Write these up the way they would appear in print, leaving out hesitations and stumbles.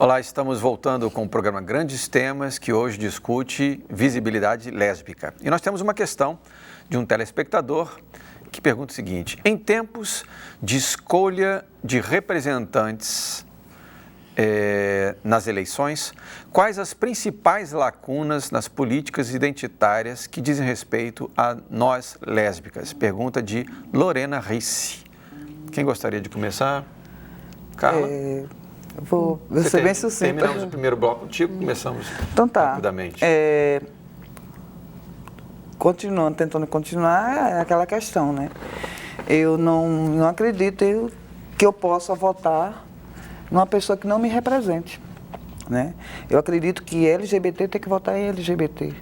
Olá, estamos voltando com o programa Grandes Temas, que hoje discute visibilidade lésbica. E nós temos uma questão de um telespectador que pergunta o seguinte: em tempos de escolha de representantes nas eleições, quais as principais lacunas nas políticas identitárias que dizem respeito a nós lésbicas? Pergunta de Lorena Risse. Quem gostaria de começar? Carla? Vou ser bem sucinta. Terminamos o primeiro bloco contigo, começamos então, rapidamente. Tentando continuar, é aquela questão, né? Eu não acredito que eu possa votar numa pessoa que não me represente, né? Eu acredito que LGBT tem que votar em LGBT,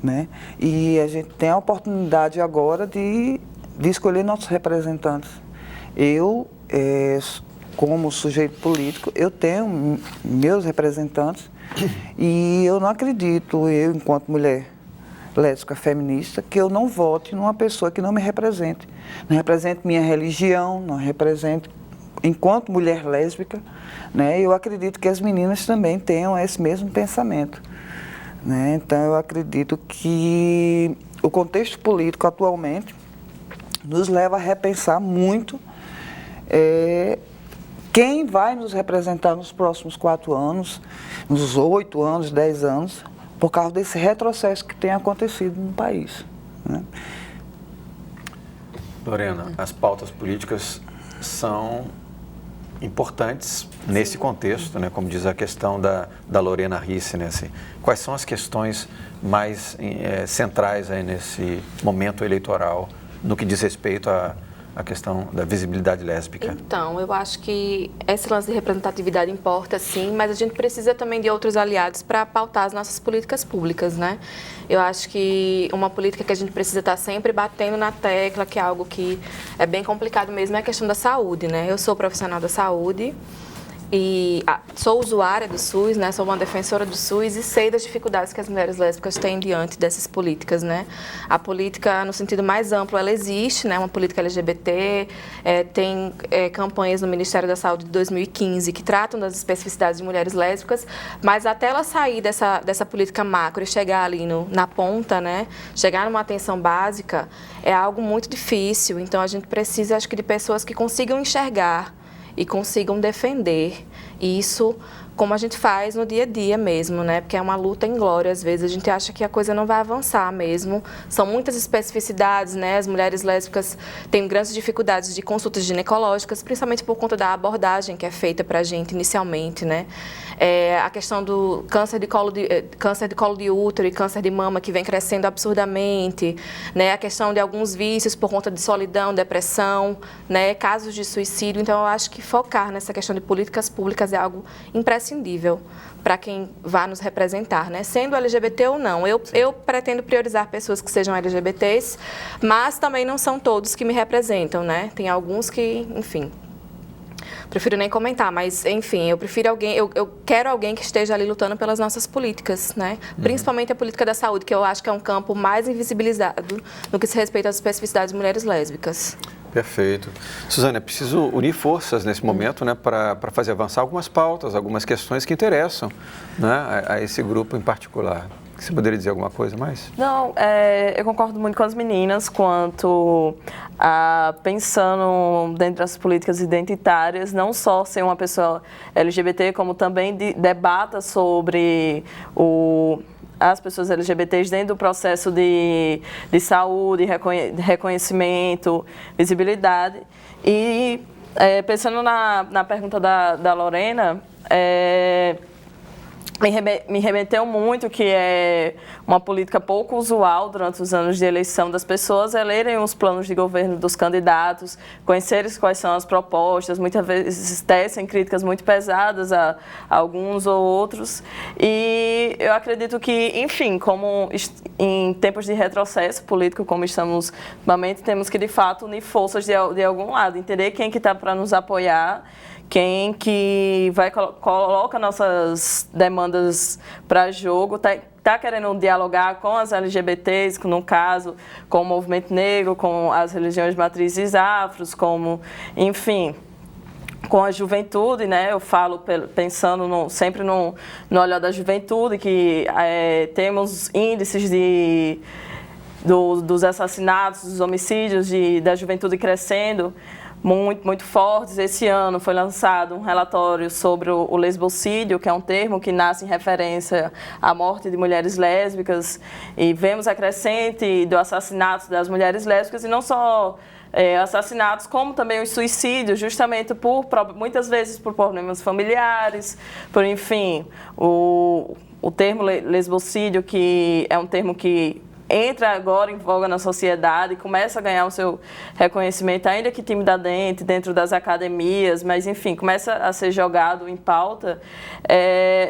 né? E a gente tem a oportunidade agora de escolher nossos representantes. Eu, como sujeito político, eu tenho meus representantes e eu não acredito, eu enquanto mulher lésbica feminista, que eu não vote numa pessoa que não me represente. Não represente minha religião, não represente, enquanto mulher lésbica, né, eu acredito que as meninas também tenham esse mesmo pensamento, né? Então eu acredito que o contexto político atualmente nos leva a repensar muito quem vai nos representar nos próximos 4 anos, nos 8 anos, 10 anos, por causa desse retrocesso que tem acontecido no país, né? Lorena, as pautas políticas são importantes nesse contexto, né? Como diz a questão da Lorena Risse, né? Assim, quais são as questões mais centrais aí nesse momento eleitoral no que diz respeito a questão da visibilidade lésbica? Então, eu acho que esse lance de representatividade importa, sim, mas a gente precisa também de outros aliados para pautar as nossas políticas públicas, né? Eu acho que uma política que a gente precisa estar sempre batendo na tecla, que é algo que é bem complicado mesmo, é a questão da saúde, né? Eu sou profissional da saúde e sou usuária do SUS, né? Sou uma defensora do SUS e sei das dificuldades que as mulheres lésbicas têm diante dessas políticas, né? A política, no sentido mais amplo, ela existe, né? Uma política LGBT, tem campanhas no Ministério da Saúde de 2015 que tratam das especificidades de mulheres lésbicas, mas até ela sair dessa política macro e chegar ali na ponta, né? Chegar numa atenção básica, é algo muito difícil. Então, a gente precisa, acho que, de pessoas que consigam enxergar e consigam defender isso como a gente faz no dia a dia mesmo, né? Porque é uma luta inglória, às vezes a gente acha que a coisa não vai avançar mesmo. São muitas especificidades, né? As mulheres lésbicas têm grandes dificuldades de consultas ginecológicas, principalmente por conta da abordagem que é feita para a gente inicialmente, né? A questão do câncer de colo de útero e câncer de mama que vem crescendo absurdamente, né? A questão de alguns vícios por conta de solidão, depressão, né? Casos de suicídio. Então, eu acho que focar nessa questão de políticas públicas é algo imprescindível para quem vá nos representar, né? Sendo LGBT ou não. Eu pretendo priorizar pessoas que sejam LGBTs, mas também não são todos que me representam, né? Tem alguns que, enfim, prefiro nem comentar, mas, enfim, eu prefiro alguém, eu quero alguém que esteja ali lutando pelas nossas políticas, né? Principalmente a política da saúde, que eu acho que é um campo mais invisibilizado no que se respeita às especificidades de mulheres lésbicas. Perfeito. Suzana, é preciso unir forças nesse momento, né, para fazer avançar algumas pautas, algumas questões que interessam, né, a esse grupo em particular. Você poderia dizer alguma coisa mais? Não, eu concordo muito com as meninas quanto a pensando dentro das políticas identitárias, não só ser uma pessoa LGBT, como também debata sobre as pessoas LGBTs dentro do processo de saúde, reconhecimento, visibilidade. E pensando na pergunta da Lorena, me remeteu muito que é uma política pouco usual durante os anos de eleição das pessoas lerem os planos de governo dos candidatos, conhecerem quais são as propostas, muitas vezes tecem críticas muito pesadas a alguns ou outros. E eu acredito que, enfim, como em tempos de retrocesso político, como estamos ultimamente, temos que, de fato, unir forças de algum lado, entender quem que está para nos apoiar, quem que coloca nossas demandas para jogo, está querendo dialogar com as LGBTs, no caso, com o movimento negro, com as religiões matrizes afros, como, enfim, com a juventude, né? Eu falo pensando sempre no olhar da juventude, que temos índices dos assassinatos, dos homicídios da juventude crescendo muito fortes. Esse ano foi lançado um relatório sobre o lesbocídio, que é um termo que nasce em referência à morte de mulheres lésbicas, e vemos a crescente do assassinato das mulheres lésbicas, e não só assassinatos, como também os suicídios, justamente muitas vezes por problemas familiares, por, enfim, o termo lesbocídio, que é um termo que entra agora em voga na sociedade e começa a ganhar o seu reconhecimento, ainda que timidamente, dentro das academias, mas, enfim, começa a ser jogado em pauta.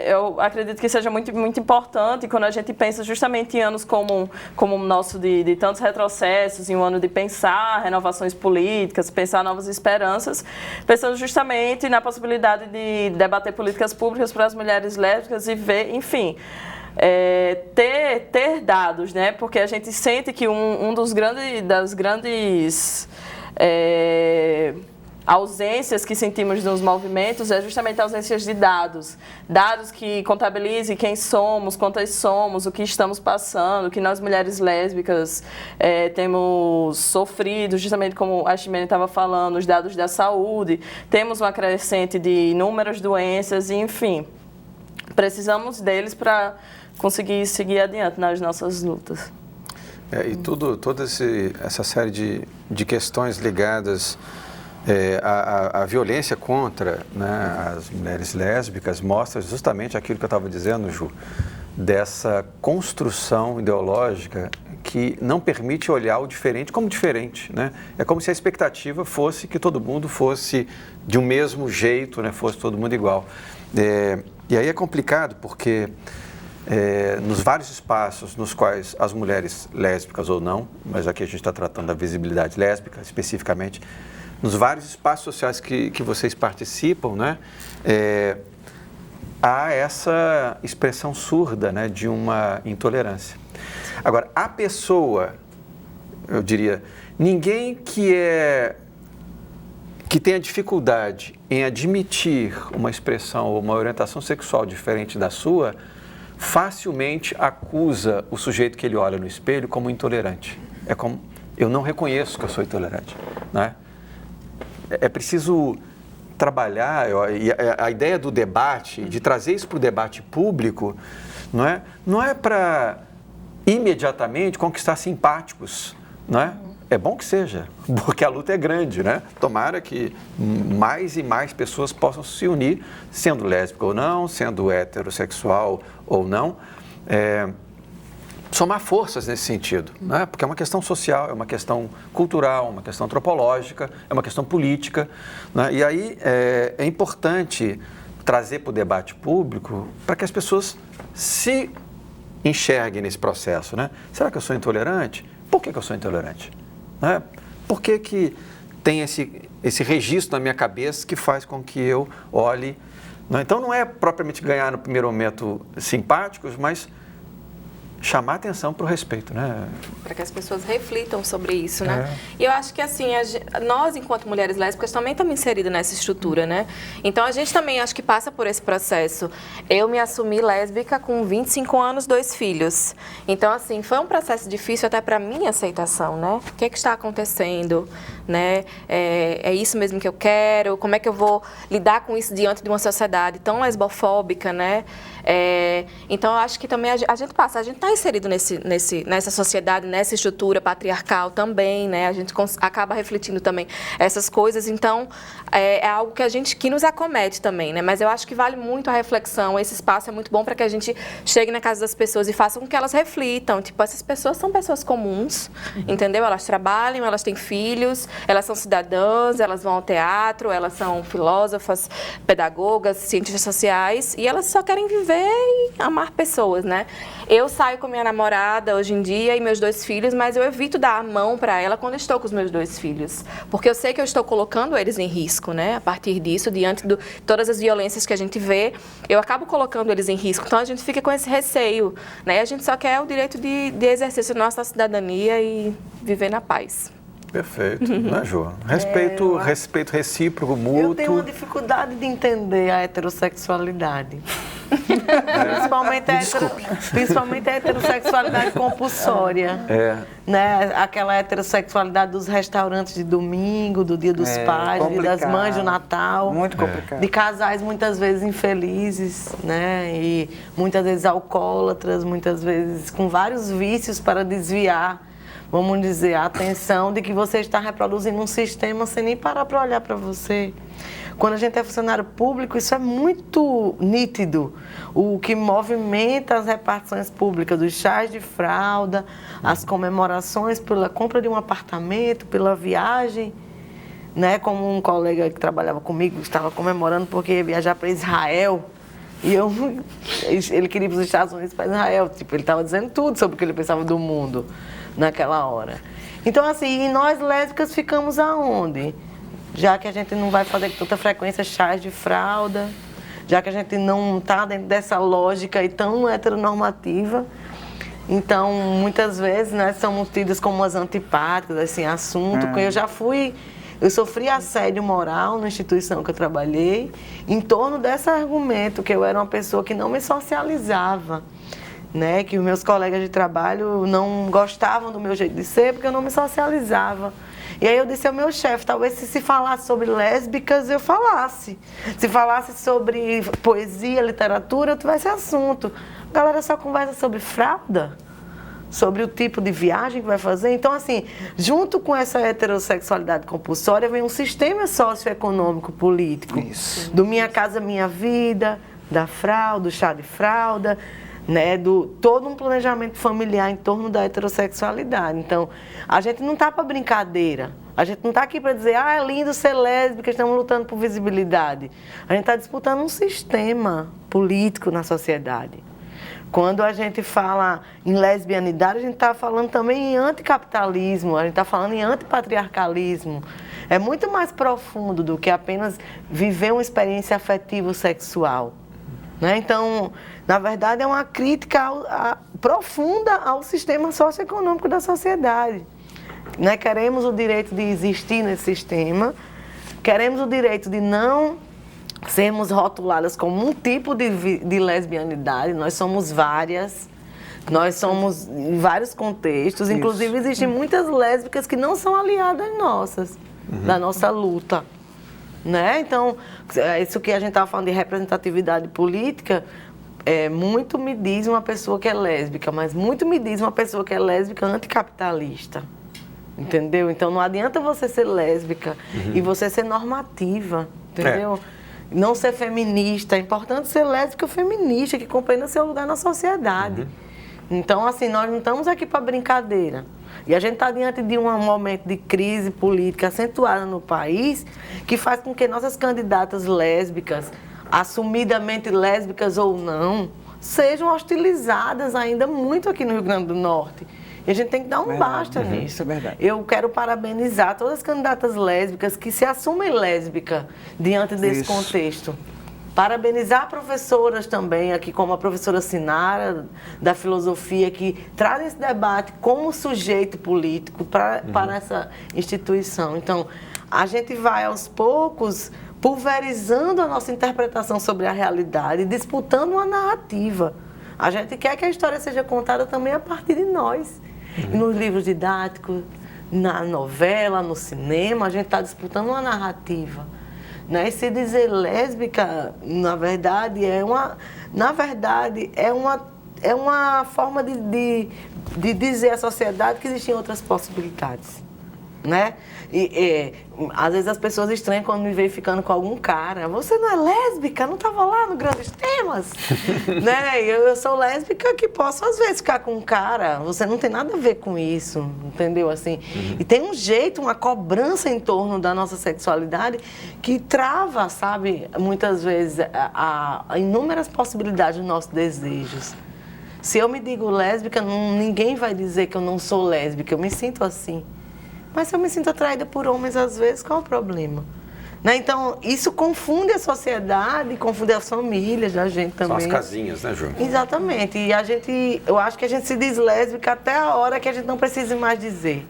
Eu acredito que seja muito, muito importante quando a gente pensa justamente em anos como o nosso de tantos retrocessos, em um ano de pensar renovações políticas, pensar novas esperanças, pensando justamente na possibilidade de debater políticas públicas para as mulheres lésbicas e ver, enfim, ter dados, né? Porque a gente sente que das grandes ausências que sentimos nos movimentos é justamente a ausência de dados que contabilizem quem somos, quantas somos, o que estamos passando, o que nós mulheres lésbicas temos sofrido, justamente como a Ximene estava falando, os dados da saúde, temos uma crescente de inúmeras doenças, e, enfim, precisamos deles para conseguir seguir adiante nas nossas lutas. E toda essa série de questões ligadas à violência contra, né, as mulheres lésbicas mostra justamente aquilo que eu estava dizendo, Ju, dessa construção ideológica que não permite olhar o diferente como diferente, né? É como se a expectativa fosse que todo mundo fosse de um mesmo jeito, né? Fosse todo mundo igual. E aí é complicado porque nos vários espaços nos quais as mulheres lésbicas ou não, mas aqui a gente está tratando da visibilidade lésbica especificamente, nos vários espaços sociais que vocês participam, né, há essa expressão surda, né, de uma intolerância. Agora, a pessoa, eu diria, ninguém que tenha dificuldade em admitir uma expressão ou uma orientação sexual diferente da sua, facilmente acusa o sujeito que ele olha no espelho como intolerante. É como, eu não reconheço que eu sou intolerante, né? É preciso trabalhar, e a ideia do debate, de trazer isso para o debate público, não é para imediatamente conquistar simpáticos, não é? É bom que seja, porque a luta é grande, né? Tomara que mais e mais pessoas possam se unir, sendo lésbica ou não, sendo heterossexual ou não, somar forças nesse sentido, né? Porque é uma questão social, é uma questão cultural, uma questão antropológica, é uma questão política, né? E aí é importante trazer para o debate público para que as pessoas se enxerguem nesse processo, né? Será que eu sou intolerante? Por que eu sou intolerante? Né? Por que tem esse registro na minha cabeça que faz com que eu olhe? Né? Então, não é propriamente ganhar no primeiro momento simpáticos, mas chamar atenção para o respeito, né? Para que as pessoas reflitam sobre isso, né? E eu acho que, assim, nós, enquanto mulheres lésbicas, também estamos inseridas nessa estrutura, né? Então, a gente também, acho que passa por esse processo. Eu me assumi lésbica com 25 anos, 2 filhos. Então, assim, foi um processo difícil até para minha aceitação, né? O que está acontecendo, né? É isso mesmo que eu quero? Como é que eu vou lidar com isso diante de uma sociedade tão lesbofóbica, né? Então, eu acho que também a gente está inserido nessa sociedade, nessa estrutura patriarcal também, né? A gente acaba refletindo também essas coisas, então é algo que nos acomete também, né? Mas eu acho que vale muito a reflexão, esse espaço é muito bom para que a gente chegue na casa das pessoas e faça com que elas reflitam, tipo, essas pessoas são pessoas comuns, entendeu? Elas trabalham, elas têm filhos, elas são cidadãs, elas vão ao teatro, elas são filósofas, pedagogas, cientistas sociais, e elas só querem viver e amar pessoas, né? Eu saio com minha namorada hoje em dia e meus 2 filhos, mas eu evito dar a mão para ela quando estou com os meus 2 filhos, porque eu sei que eu estou colocando eles em risco, né? A partir disso, diante de todas as violências que a gente vê, eu acabo colocando eles em risco, então a gente fica com esse receio, né? A gente só quer o direito de exercer a nossa cidadania e viver na paz. Perfeito, né, Jô? Respeito recíproco, mútuo. Eu tenho uma dificuldade de entender a heterossexualidade. Principalmente a heterossexualidade compulsória. Né? Aquela heterossexualidade dos restaurantes de domingo, do Dia dos Pais, do Dia das Mães, do Natal. Muito complicado. De casais muitas vezes infelizes, né? E muitas vezes alcoólatras, muitas vezes com vários vícios para desviar, vamos dizer, a atenção de que você está reproduzindo um sistema sem nem parar para olhar para você. Quando a gente é funcionário público, isso é muito nítido. O que movimenta as repartições públicas, dos chás de fralda, as comemorações pela compra de um apartamento, pela viagem, né? Como um colega que trabalhava comigo estava comemorando porque ia viajar para Israel. E ele queria ir para os Estados Unidos, para Israel. Tipo, ele estava dizendo tudo sobre o que ele pensava do mundo naquela hora. Então, assim, e nós lésbicas ficamos aonde? Já que a gente não vai fazer com tanta frequência chás de fralda, já que a gente não está dentro dessa lógica e tão heteronormativa. Então, muitas vezes, né, somos tidas como as antipáticas, assim, assunto. Eu sofri assédio moral na instituição que eu trabalhei, em torno desse argumento, que eu era uma pessoa que não me socializava, né, que os meus colegas de trabalho não gostavam do meu jeito de ser, porque eu não me socializava. E aí eu disse ao meu chefe, talvez se falasse sobre lésbicas, eu falasse. Se falasse sobre poesia, literatura, eu tivesse assunto. A galera só conversa sobre fralda, sobre o tipo de viagem que vai fazer. Então, assim, junto com essa heterossexualidade compulsória, vem um sistema socioeconômico político. Isso. Do Minha Casa Minha Vida, da fralda, do chá de fralda, né, todo um planejamento familiar em torno da heterossexualidade. Então, a gente não está para brincadeira. A gente não está aqui para dizer, é lindo ser lésbica, estamos lutando por visibilidade. A gente está disputando um sistema político na sociedade. Quando a gente fala em lesbianidade, a gente está falando também em anticapitalismo, a gente está falando em antipatriarcalismo. É muito mais profundo do que apenas viver uma experiência afetivo-sexual. Né? Então, na verdade, é uma crítica profunda ao sistema socioeconômico da sociedade. Né? Queremos o direito de existir nesse sistema, queremos o direito de não sermos rotuladas como um tipo de lesbianidade. Nós somos várias, nós somos em vários contextos. Isso. Inclusive, existem muitas lésbicas que não são aliadas nossas, da nossa luta. Né? Então, isso que a gente estava falando de representatividade política, muito me diz uma pessoa que é lésbica, mas muito me diz uma pessoa que é lésbica anticapitalista. Entendeu? Então, não adianta você ser lésbica e você ser normativa, entendeu? Não ser feminista. É importante ser lésbica ou feminista, que compreenda seu lugar na sociedade. Então, assim, nós não estamos aqui para brincadeira. E a gente está diante de um momento de crise política acentuada no país, que faz com que nossas candidatas lésbicas, assumidamente lésbicas ou não, sejam hostilizadas ainda muito aqui no Rio Grande do Norte. E a gente tem que dar um basta nisso. É verdade. Eu quero parabenizar todas as candidatas lésbicas que se assumem lésbicas diante desse contexto. Parabenizar professoras também, aqui como a professora Sinara, da filosofia, que traz esse debate como sujeito político para essa instituição. Então, a gente vai aos poucos pulverizando a nossa interpretação sobre a realidade, disputando uma narrativa. A gente quer que a história seja contada também a partir de nós. E nos livros didáticos, na novela, no cinema, a gente está disputando uma narrativa. Né? E se dizer lésbica, na verdade, é uma forma de dizer à sociedade que existem outras possibilidades. Né? Às vezes as pessoas estranham quando me veem ficando com algum cara. Você não é lésbica? Não estava lá no Grandes Temas? Né? Eu sou lésbica que posso às vezes ficar com um cara. Você não tem nada a ver com isso, entendeu? Assim, e tem um jeito, uma cobrança em torno da nossa sexualidade que trava, sabe, muitas vezes a inúmeras possibilidades dos nossos desejos. Se eu me digo lésbica, ninguém vai dizer que eu não sou lésbica. Eu me sinto assim. Mas se eu me sinto atraída por homens, às vezes, qual é o problema? Né? Então, isso confunde a sociedade, confunde as famílias da gente também. São as casinhas, né, Ju? Exatamente. E eu acho que a gente se diz lésbica até a hora que a gente não precisa mais dizer.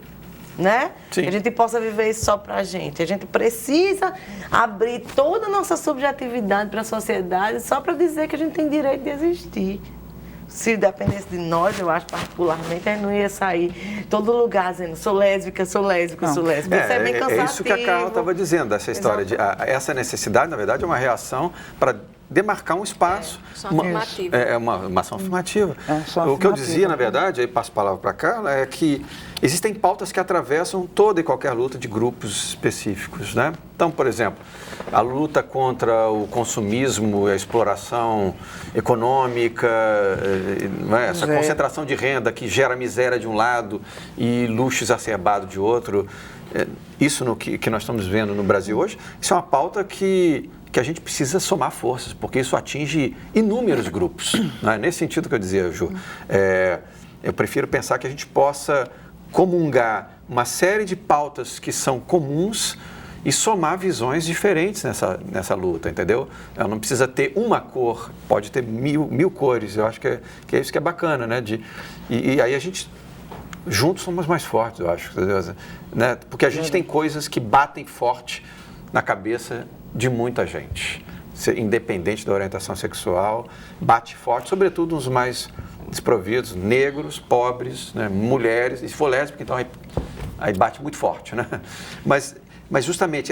né? Sim. Que a gente possa viver isso só pra gente. A gente precisa abrir toda a nossa subjetividade para a sociedade só para dizer que a gente tem direito de existir. Se dependesse de nós, eu acho particularmente, a gente não ia sair todo lugar dizendo sou lésbica, sou lésbica, sou lésbica. Isso é bem cansativo. É isso que a Carla estava dizendo, essa história de essa necessidade, na verdade, é uma reação para demarcar um espaço. Ação afirmativa. É uma ação afirmativa. ação O que eu afirmativa, dizia, na verdade, aí passo a palavra para a Carla, é que existem pautas que atravessam toda e qualquer luta de grupos específicos, né? Então, por exemplo, a luta contra o consumismo, a exploração econômica, essa concentração de renda que gera miséria de um lado e luxo exacerbado de outro. Isso que nós estamos vendo no Brasil hoje, isso é uma pauta que a gente precisa somar forças, porque isso atinge inúmeros grupos. Né? Nesse sentido que eu dizia, Ju, eu prefiro pensar que a gente possa comungar uma série de pautas que são comuns e somar visões diferentes nessa luta, entendeu? Ela não precisa ter uma cor, pode ter mil cores. Eu acho que é isso que é bacana, né? E aí a gente, juntos somos mais fortes, eu acho, né? Porque a gente tem coisas que batem forte na cabeça de muita gente, independente da orientação sexual, bate forte, sobretudo nos mais desprovidos, negros, pobres, né? Mulheres, e se for lésbica, então aí bate muito forte, né? Mas justamente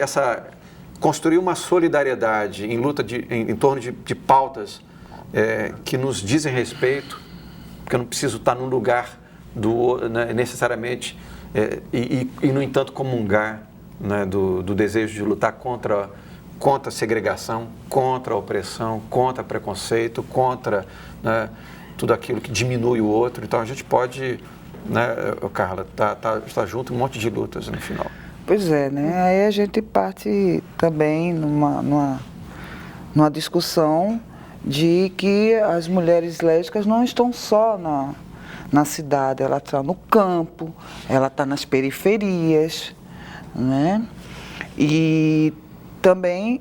construir uma solidariedade em luta em torno de pautas que nos dizem respeito, porque eu não preciso estar num lugar né, necessariamente, e no entanto comungar, né, do desejo de lutar contra a segregação, contra a opressão, contra preconceito, contra, né, tudo aquilo que diminui o outro. Então a gente pode, né, Carla, tá junto em um monte de lutas no final. Pois é, né? Aí a gente parte também numa discussão de que as mulheres lésbicas não estão só na cidade, ela está no campo, ela está nas periferias, né? E também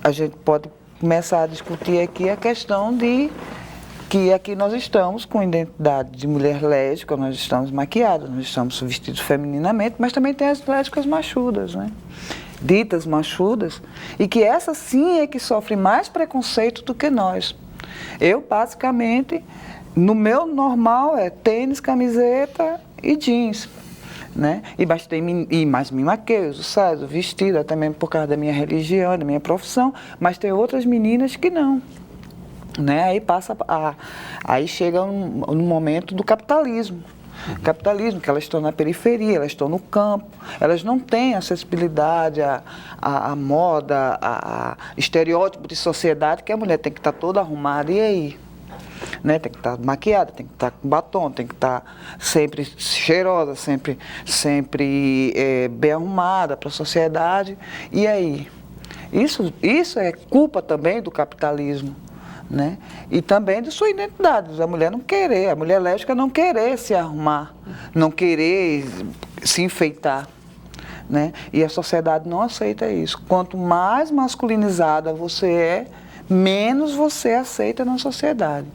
a gente pode começar a discutir aqui a questão de que aqui nós estamos com identidade de mulher lésbica, nós estamos maquiadas, nós estamos vestidos femininamente, mas também tem as lésbicas machudas, né? Ditas machudas, e que essa sim é que sofre mais preconceito do que nós. Eu, basicamente, no meu normal é tênis, camiseta e jeans, né? Mas me maqueio, uso saia, uso vestido, também por causa da minha religião, da minha profissão, mas tem outras meninas que não. Né? Aí chega no momento do capitalismo. Capitalismo, que elas estão na periferia, elas estão no campo, elas não têm acessibilidade à moda, a estereótipo de sociedade que a mulher tem que estar toda arrumada, e aí? Né? Tem que estar maquiada, tem que estar com batom, tem que estar sempre cheirosa, sempre bem arrumada para a sociedade, e aí? Isso é culpa também do capitalismo. Né? E também de sua identidade, a mulher lésbica não querer se arrumar, não querer se enfeitar, né? E a sociedade não aceita isso. Quanto mais masculinizada você é, menos você aceita na sociedade.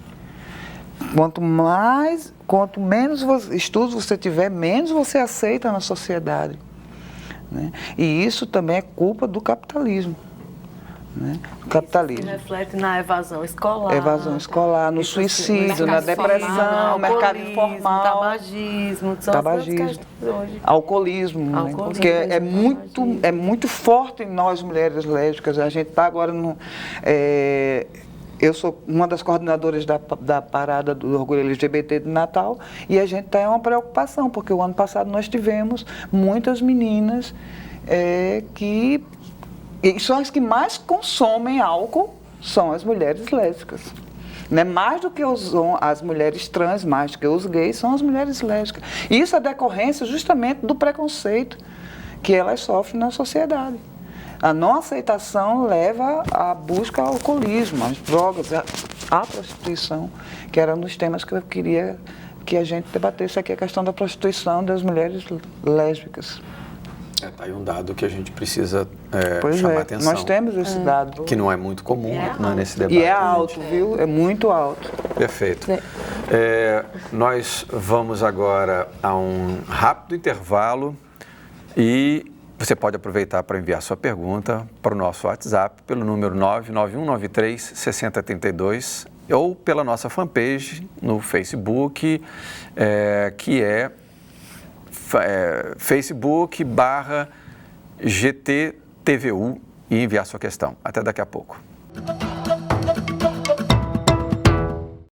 Quanto menos estudos você tiver, menos você aceita na sociedade, né? E isso também é culpa do capitalismo. Né? O capitalismo. Isso se reflete na evasão escolar. Evasão escolar, no suicídio, na depressão, mercado informal. Tabagismo, hoje. Alcoolismo, né? Porque é muito forte em nós, mulheres lésbicas. A gente está agora eu sou uma das coordenadoras da parada do Orgulho LGBT de Natal, e a gente tem uma preocupação, porque o ano passado nós tivemos muitas meninas que... E são as que mais consomem álcool, são as mulheres lésbicas. Né? Mais do que as mulheres trans, mais do que os gays, são as mulheres lésbicas. E isso é decorrência justamente do preconceito que elas sofrem na sociedade. A não aceitação leva à busca ao alcoolismo, às drogas, à prostituição, que era um dos temas que eu queria que a gente debatesse aqui, a questão da prostituição das mulheres lésbicas. Tá aí um dado que a gente precisa pois chamar atenção. Nós temos esse dado. Que não é muito comum nesse debate. E é alto, viu? É muito alto. Perfeito. Nós vamos agora a um rápido intervalo E você pode aproveitar para enviar sua pergunta para o nosso WhatsApp pelo número 99193-6032 ou pela nossa fanpage no Facebook, que é Facebook/GTTVU, e enviar sua questão. Até daqui a pouco.